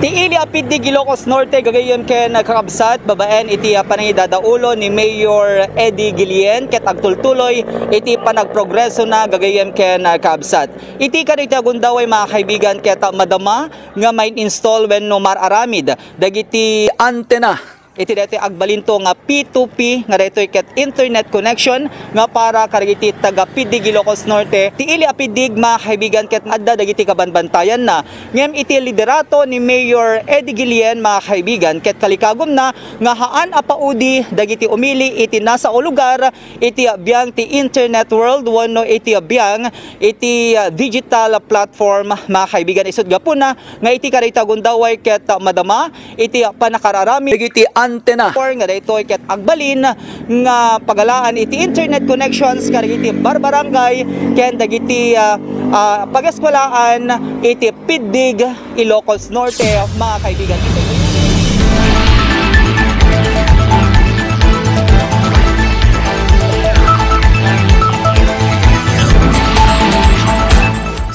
Tiili a Piddig Ilocos Norte gagayon ken kakabsat babaen iti panangidadaulo ni Mayor Eddie Guillen ket agtultuloy iti panagprogreso na gagayon ken kakabsat. Iti kadagiti agundaway mga kaibigan ket madama nga may install wenno mararamid dagiti antena. Iti dito agbalinto nga P2P nga dito ket internet connection nga para kadagiti taga Piddig Ilocos Norte. Tiili a Piddig mga kaibigan ket adda dagiti kabanbantayan na ngem iti liderato ni Mayor Eddie Guillen mga kaibigan ket kalikagom na nga haan apaudi dagiti umili iti nasa o lugar iti biang ti internet world wenno iti biang iti digital platform mga kaibigan isud gapuna nga iti kadagiti agundaway ket madama iti panakararami dagiti antena nga dito ket agbalin nga pagalaan iti internet connections kadagiti barbarangay ken dagiti pageskwelahan iti Piddig Ilocos Norte mga kaibigan.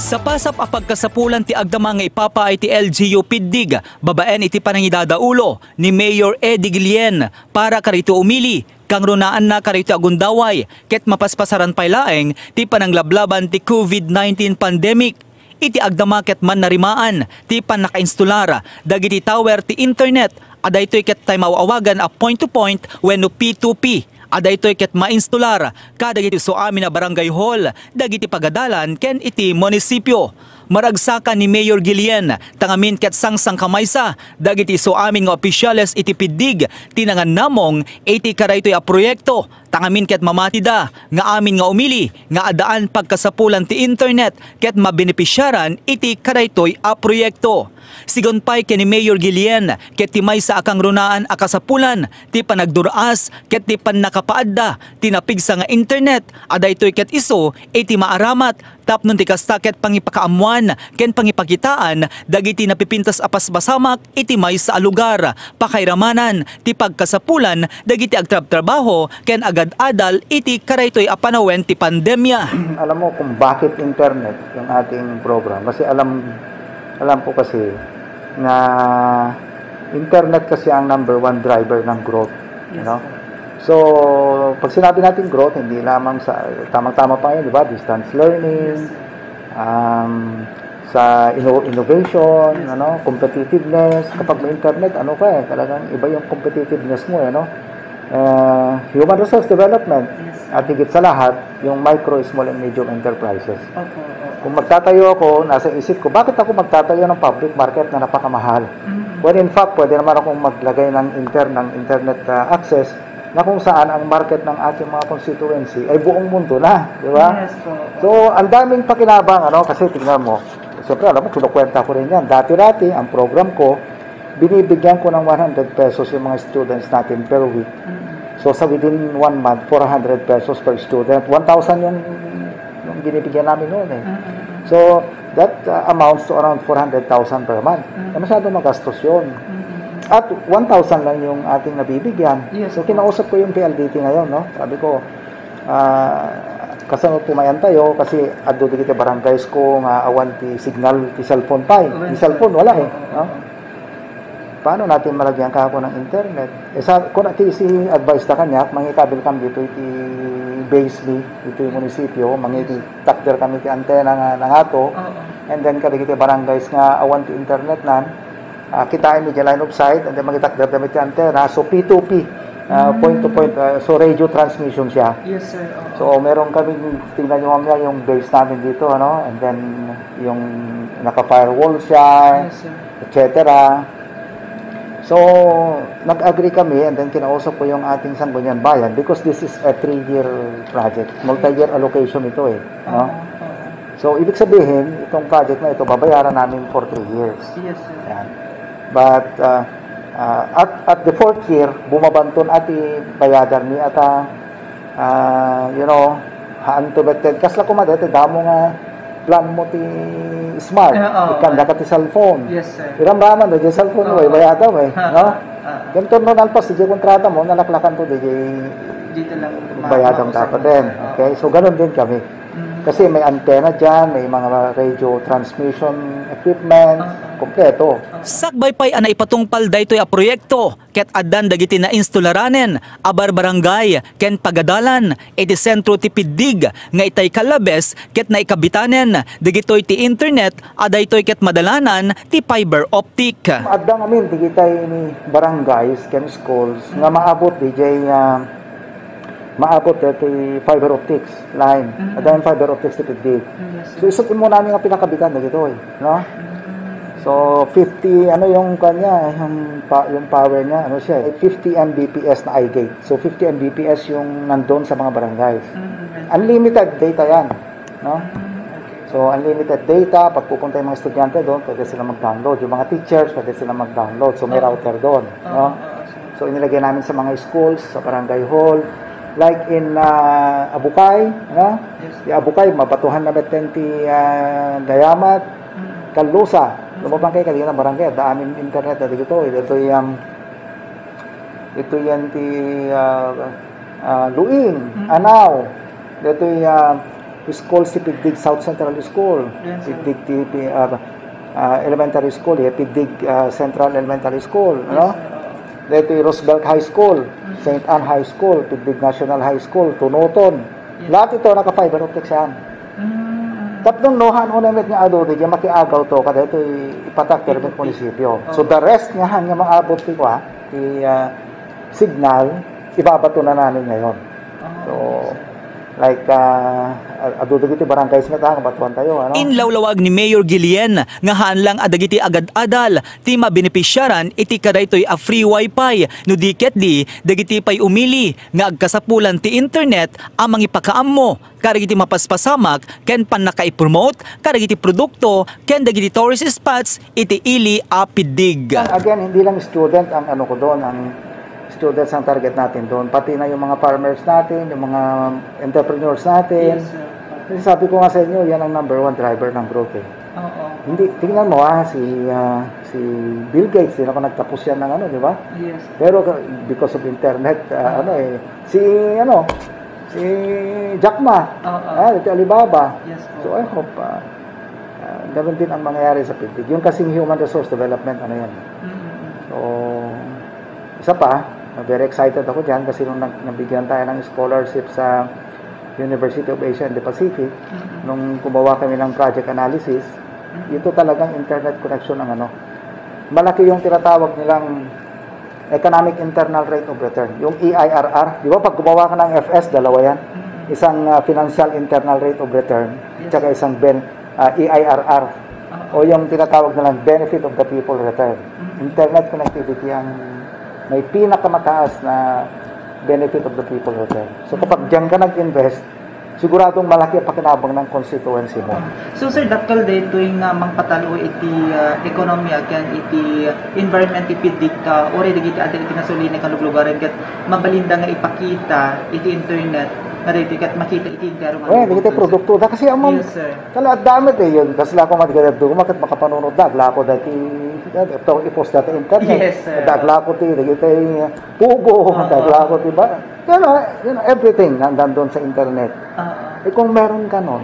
Sa pasap a pagkasapulan ti agdama nga ipapa iti LGU Piddig, babaen iti panangidadaulo ni Mayor Eddie Guillen para karito umili, kang runaan na karito agundaway, ket mapaspasaran pay laeng ti pananglablaban ti COVID-19 pandemic. Iti agdama ket man narimaan ti panakainstular dagiti tower ti internet, adaytoy ket tay mawawagan a point-to-point wenno P2P. Adaytoy ket mainstular kadagiti so amin na barangay hall dagiti pagadalan ken iti munisipyo. Maragsaka ni Mayor Guillen tangamin ket sangsang kamaysa dagiti so amin nga opisyales iti Piddig tinangan namong iti karaytoy a proyekto tangamin ket mamatida nga amin nga umili nga adaan pagkasapulan ti internet ket mabenepisyaran iti karaytoy a proyekto. Sigon pay ken ni Mayor Guillen ket ti maysa akang runaan a kasapulan ti panagduraas ket ti pannakapaadda ti napigsa nga internet adaytoy ket iso iti maaramat tapnon ti kasta ket pangipakaamuan ken pangipakitaan dagiti napipintas a pasbasamak iti maysa a lugar pakairamanan ti pagkasapulan dagiti agtrabaho ken agad-adal iti karaytoy a panawen ti pandemya. Alam mo kung bakit internet yung ating program kasi alam po kasi na internet kasi ang number one driver ng growth, you know? So, pag sinabi natin growth, hindi lamang sa tamang-tama pa yun, di ba? Distance learning, sa innovation, ano, competitiveness. Kapag may internet, ano ka talagang iba yung competitiveness mo, ano? Human resource development, at higit sa lahat, yung micro, small, and medium enterprises. Kung magtatayo ako, nasa isip ko, bakit ako magtatayo ng public market na napakamahal? When in fact, pwede naman akong maglagay ng internet access na kung saan ang market ng ating mga constituency ay buong mundo na, di ba? Yes, po. So, ang daming pakinabang, ano, kasi tingnan mo, siyempre, alam mo, kinukwenta ko rin yan. Dati-dati, ang program ko, binibigyan ko ng 100 pesos yung mga students natin per week. So, sa within 1 month, 400 pesos per student. 1,000 yung binibigyan namin noon eh. So, that amounts to around 400,000 per month. Masyado magastos yun. At 1,000 lang yung ating nabibigyan. So, kinausap ko yung PLDT ngayon, no? Sabi ko, kasanod pumayan tayo kasi addo dito barangays ko nga awan ti signal ti cellphone pa. Ti cellphone wala eh, no? Paano natin malagyan ka ako ng internet? Kung natin advice na kanya, mangitabil kami dito iti base me, ito yung munisipyo, takder kami ti antena nga ato, and then kadagiti barangays nga awan ti internet nan, kitain mi line of sight, and then magitakder kami ti antena, so P2P, point to point, so radio transmission siya. Yes, sir. So meron kami, tingnan nyo mamaya yung base namin dito, ano, and then yung naka-firewall siya, Yes, etc. So, nag-agree kami and then kinausap ko yung ating Sangguniang Bayan because this is a 3-year project. Multi-year allocation ito eh. No? So, ibig sabihin, itong project na ito, babayaran namin for 3 years. Yes, sir. Yan. But, at the 4th year, bumabanton ati bayadan ni ata, you know, haan to beted. Kasla kumadete, damo nga plan mo ti smart, ikanda ka ti cellphone. Yes, sir. Iramraman do, di cellphone mo, bayada mo eh. No? Ganito no nalpas, di kontrata mo, nalaklakan to, di dito lang bayadang dapat din. Okay? So, ganun din kami. Kasi may antenna dyan, may mga radio transmission equipment, kompleto. Sakbay pa'y ana ipatungpal daytoy a proyekto ket addan dagiti na installaranen abar barangay ken pagadalan iti sentro ti Piddig nga itay kalabes ket naikabitanen dagitoy ti internet adaytoy ket madalanan ti fiber optic. Adda ngamin digitay ni barangays ken schools nga maabot DJ maabot iti fiber optics line. Adda yung fiber optics ti Piddig. So isupin mo namin nga pinakabitan dagitoy, no? So 50 ano yung kanya yung power niya ano siya 50 Mbps na iGate. So 50 Mbps yung nandoon sa mga barangays. Unlimited data yan, no? So unlimited data pag pupunta yung mga estudyante doon, pwede sila mag-download. Yung mga teachers pwede sila mag-download. So may router doon, no? So inilagay namin sa mga schools, sa barangay hall, like in Abukay, no? Di Abukay mabatuhan na betenti Gayamat, Kallusa. Lumabang kayo kanina barangay, daamin internet dito. Ito yan ti Luing, Anaw. Ito yung school si Piddig South Central School. Piddig Elementary School, Piddig Central Elementary School, no? Ito yung Roosevelt High School, St. Anne High School, Piddig National High School, Tunuton. Lahat ito naka-fiber optics yan. Tatlong nohan unamet nga ado di makiagaw to kada ito ipatak sa munisipyo. So the rest nga hanya maabot ti signal ibabato na namin ngayon. So like ado dagiti barangay nga ta batuan tayo ano. Inlawlawag ni Mayor Guillen nga hanlang adagiti agad-adal ti mabenepisyaran iti kadaytoy a free wifi no diket di dagiti pay umili nga agkasapulan ti internet amang ipakaammo karigiti mapaspasamak ken panakaipromote karigiti produkto ken dagiti tourist spots iti ili a Piddig. Again, hindi lang student ang ano ko doon, ang students ang target natin doon, pati na yung mga farmers natin, yung mga entrepreneurs natin. Kasi sabi ko nga sa inyo, yan ang number 1 driver ng growth eh. Hindi, tingnan mo si Bill Gates, din ako nagtapos yan ng ano, di ba? Yes. Pero because of internet, si Jack Ma, ito Alibaba. Yes, so I hope ganun din ang mangyayari sa Piddig. Yung kasing human resource development, ano yan. So, isa pa, very excited ako dyan kasi nung nabigyan tayo ng scholarship sa University of Asia and the Pacific, nung gumawa kami ng project analysis, ito talagang internet connection ang ano. Malaki yung tinatawag nilang Economic Internal Rate of Return, yung EIRR. Di ba pag gumawa ka ng FS, dalawa yan. Isang Financial Internal Rate of Return, tsaka isang EIRR, o yung tinatawag nilang Benefit of the People Return. Internet connectivity ang may pinakamataas na benefit of the people return. So kapag diyan ka nag-invest, siguradong malaki ang pakinabang ng constituency mo. So sir, dakkel dito yung mangpatalo iti ekonomiya ken iti environment iti Piddig ka ori dagiti ati iti nasulina kan lugaran ket mabalinda nga ipakita iti internet nga dito ket makita iti intero nga. Dagiti produkto da kasi among kala damit yun kasi la ko madigad do makat makapanunod dagla ko dati ito i-post dati internet. Dagla ko ti dagiti pugo dagla ko ti ba. Everything nandoon sa internet. Kung meron ka nun,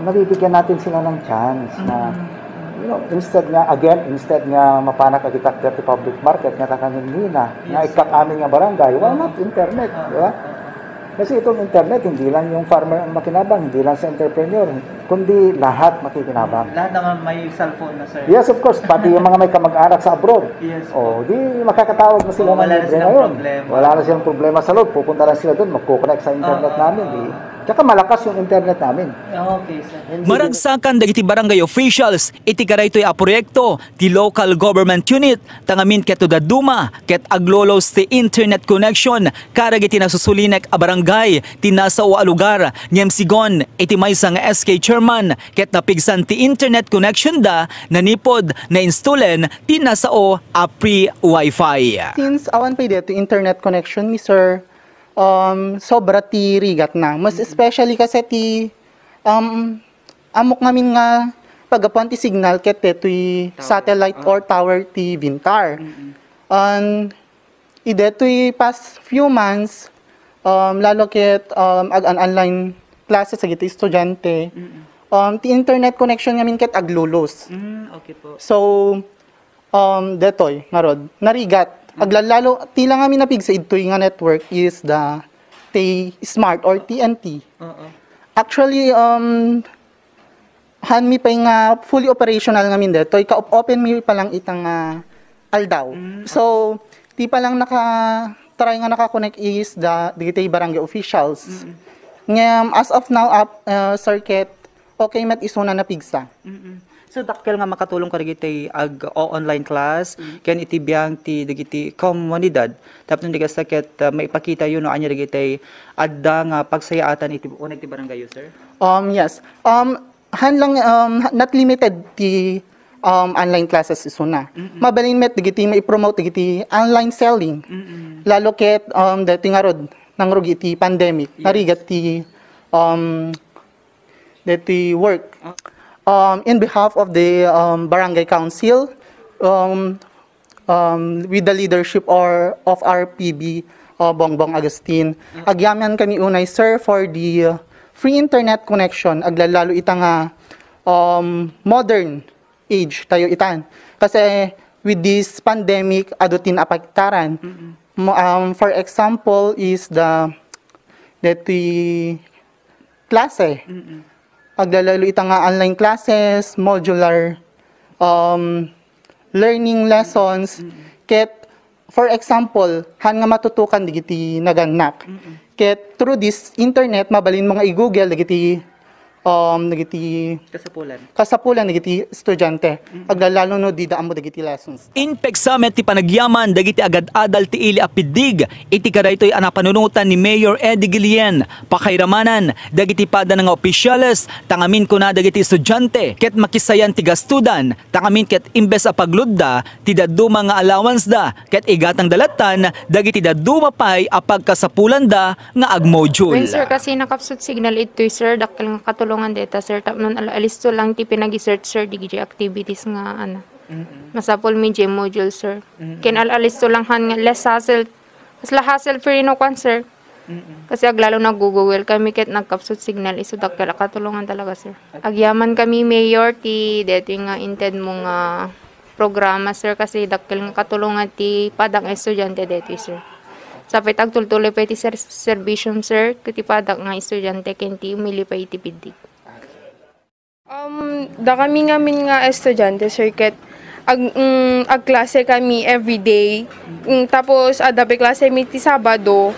nabibigyan natin sila ng chance na, instead nga mapanak agitak sa public market, nga takanin nila, nga ikak amin nga barangay, why not internet, di ba? Kasi itong internet, hindi lang yung farmer ang makinabang, hindi lang sa entrepreneur, kundi lahat makikinabang. Lahat naman may cellphone na, sir. Yes, of course, pati yung mga may kamag-anak sa abroad. Yes. Di makakatawag na sila wala na silang problema. Wala na silang problema sa loob. Pupunta lang sila doon, magkukonect sa internet namin. Tsaka malakas yung internet namin. Okay, sir. Maragsakan dagiti barangay officials iti karaytoy a proyekto ti local government unit tangamin ket daduma ket aglolos ti internet connection karagiti nasusulinek a barangay ti nasa a lugar ngem sigon iti maysa nga SK chairman ket napigsan ti internet connection da nanipod na installen ti nasa a free wifi. Since awan pa dito internet connection ni sir, sobra ti rigat na. Mas especially kasi ti amok namin nga pagapuan ti signal ket ti satellite or tower ti Vintar. Ide ti past few months lalo ket ag-an online klase sa giti estudyante. Ti internet connection ngamin ket aglulos. Okay po. So detoy ngarod narigat aglalalo tila nga minapig sa idtoy nga network is the smart or TNT. Actually han mi pa nga fully operational nga min detoy ka-open mi pa lang itang aldaw. So ti pa lang try nga naka-connect is the digitay barangay officials. As of now circuit okay met isuna na pigsa. So dakkel nga makatulong karigiti ag online class ken iti biyang ti dagiti komunidad tapno diga saket maipakita yun no anya dagiti adda nga pagsayaatan iti uneg ti barangay sir. Yes. Han lang not limited ti online classes isuna. Mabalin met digiti mai-promote digiti online selling. Lalo ket dati nga rod nang rugi ti pandemic narigat ti dati work. In behalf of the barangay council, with the leadership of our PB, Bongbong Agustin, agyaman kami unay, sir, for the free internet connection, aglalalo itang modern age tayo itan. Kasi with this pandemic, adutin apagtaran. For example, is the klase. Aglalalo itang online classes, modular learning lessons. Ket, for example, han nga matutukan digiti naganak. Ket, through this internet, mabalin mo nga i-google digiti kasapulan digiti estudyante. Aglalalo no di daan mo digiti lessons. In pegsamet ti panagyaman dagiti agad-adal ti ili a Piddig iti kadaytoy ana panunutan ni Mayor Eddie Guillen pakairamanan dagiti pada nga opisyales tangamin ko na dagiti estudyante ket makisayan ti gastudan tangamin ket imbes a pagludda ti daduma nga allowance da ket igatang dalatan dagiti daduma pay a pagkasapulan da nga agmodule. When sir kasi nakapsut signal ito'y sir dakkel nga katulungan data sir tapnon alisto lang ti pinagi-search sir digiti activities nga masapol mi gym module sir. Ken alisto lang han nga less hassle free no kwan sir. Kasi aglalo na Google kami ket nagkapsut signal iso dakkel katulungan talaga sir. Agyaman kami mayor ti deti nga inted mo nga programa sir kasi dakkel nga katulungan ti padang estudyante deti sir. Sapit agtultuloy pa iti serbisyum sir, kuti padak nga estudyante kenti umili pa iti Piddig. Da kami ngamin nga estudyante sir ket agklase kami everyday. Tapos adapi klase mi ti Sabado.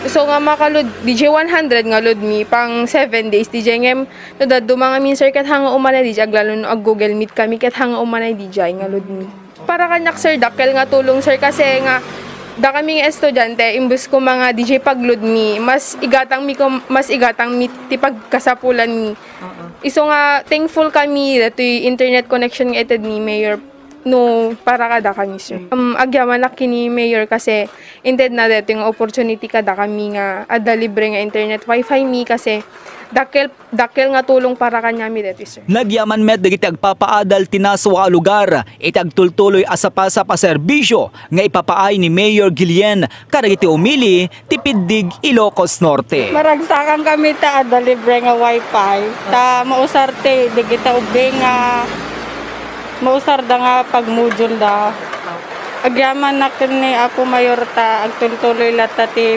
So nga makalud DJ 100 nga lud mi pang 7 days DJ ngem no daduma nga min sir ket hanga umanay DJ aglalo no ag Google Meet kami ket hanga umanay DJ nga lud mi. Para kanyak sir dakkel nga tulong sir kasi nga da kaming estudyante imbus ko mga DJ paglud mi mas igatang mi ti pagkasapulan mi. Iso nga thankful kami datoy internet connection nga ited ni Mayor no para kada kami sir. Agyaman na kini Mayor kasi inted na dato yung opportunity kada kami nga adda libre nga internet wifi mi kasi dakkel nga tulong para kanya mi dito sir. Nagyaman met dagiti agpapaadal tinaso a lugar iti agtultuloy asapasa pa serbisyo nga ipapaay ni Mayor Guillen kadagiti umili ti Piddig Ilocos Norte. Maragsakan kami ta adda libre nga wifi ta mausar ti digita ube nga mausar da nga pagmodule da. Agyaman na kini ako mayor ta agtultuloy lata ti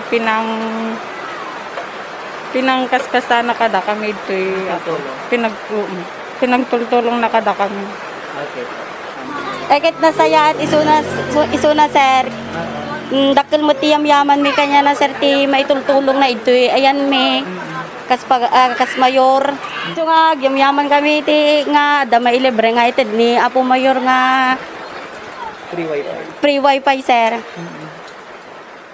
pinangkaskasa na kada kami ito'y pinagtultulong na kada kami. Okay. Ekit nasayaan isuna sir. Dakil mo ti yaman mi kanya na sir ti maitultulong na ito'y ayan mi kas mayor. So nga yaman kami ti nga da mailibre nga ited ni apo mayor nga free wifi sir.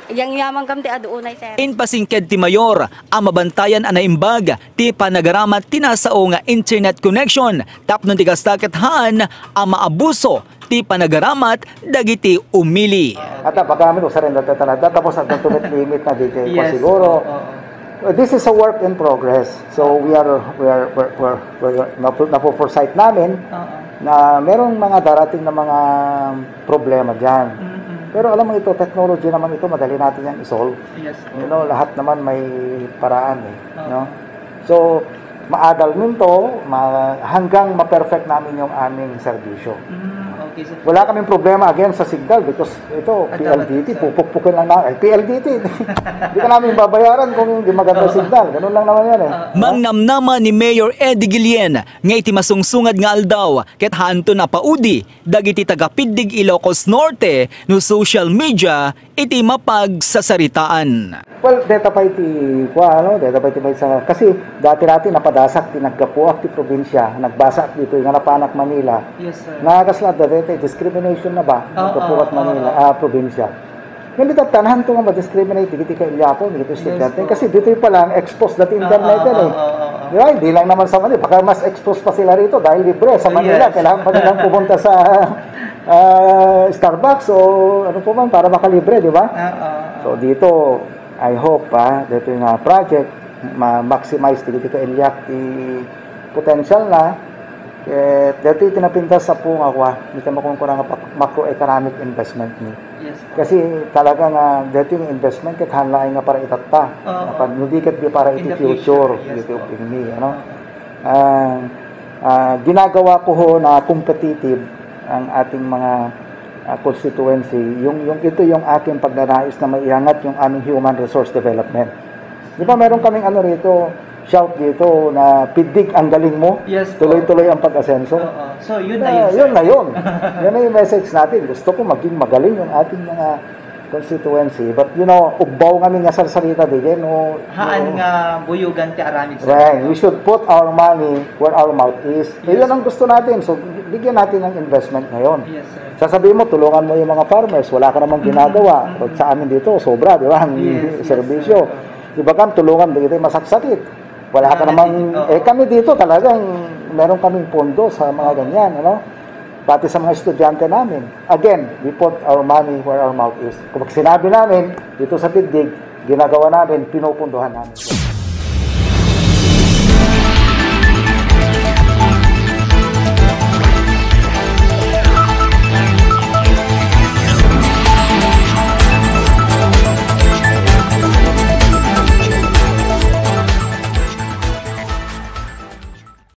Yang yaman kam ti aduunay sir. In pasingked ti Mayor, ang mabantayan anaimbag ti panagaramat tinasao nga internet connection tapnon ti gastaket haan ang maabuso ti panagaramat dagiti umili. At baka amin usarin natin tapos ang tumit limit na dito siguro. This is a work in progress. So we're napo-foresight namin na merong mga darating na mga problema diyan. Pero alam mo ito, technology naman ito, madali natin yan i-solve. Yes. You know, lahat naman may paraan eh. No? So, maadal minto, hanggang ma-perfect namin yung aming serbisyo. Okay, sir. Wala kaming problema again sa signal because ito, PLDT, pupukpukin lang namin. PLDT, hindi ka namin babayaran kung hindi maganda signal. Ganun lang naman yan eh. Mangnamnama ni Mayor Eddie Guillen nga iti masungsungad nga aldaw ket hanto na paudi dagiti taga Piddig Ilocos Norte no social media iti mapagsasaritaan. Well, data pa iti sa kasi dati napadasak ti nagkapuak ti probinsya, nagbasak dito nga napanak Manila. Yes, sir. Nakakaslat dati discrimination na ba? Nagkapuak Manila, probinsya. Hindi tanahan to nga ma-discriminate dito kay Ilyapo, dito estudyante kasi dito pa lang expose dati internet eh. Di ba? Hindi lang naman sa Manila, baka mas expose pa sila rito dahil libre sa Manila, kailangan pa nilang pumunta sa Starbucks o ano po man para makalibre, di ba? So dito I hope dito yung project ma-maximize dito kay Ilyak potential na dito tinapintas sa pong ako dito makukurang macroeconomic investment ni. Yes. Kasi talaga nga dito yung investment ket hanlaay nga para itata. Hindi ket di para iti future dito ni ano. Ginagawa ko ho na competitive ang ating mga constituency, yung ito yung aking pagnanais na maiangat yung aming human resource development. Di ba meron kaming ano rito, shout dito na Piddig ang galing mo, yes, tuloy-tuloy ang pag-asenso. So yun na yun, sir. Yun na yun. Yan na yung message natin. Gusto ko maging magaling yung ating mga constituency. But you know, ubbaw kami nga sa salita din. Haan nga buyugan ti aramid, sir. Right. We should put our money where our mouth is. Yun ang gusto natin. So, bigyan natin ng investment ngayon. Yes, sir. Sasabihin mo, tulungan mo yung mga farmers. Wala ka namang ginagawa. Sa amin dito, sobra, di ba? Ang serbisyo. Diba kam, tulungan dito masaksakit. Wala ka namang, kami dito talagang meron kaming pondo sa mga ganyan, ano? Pati sa mga estudyante namin. Again, we put our money where our mouth is. Kung sinabi namin, dito sa Piddig, ginagawa namin, pinupunduhan namin.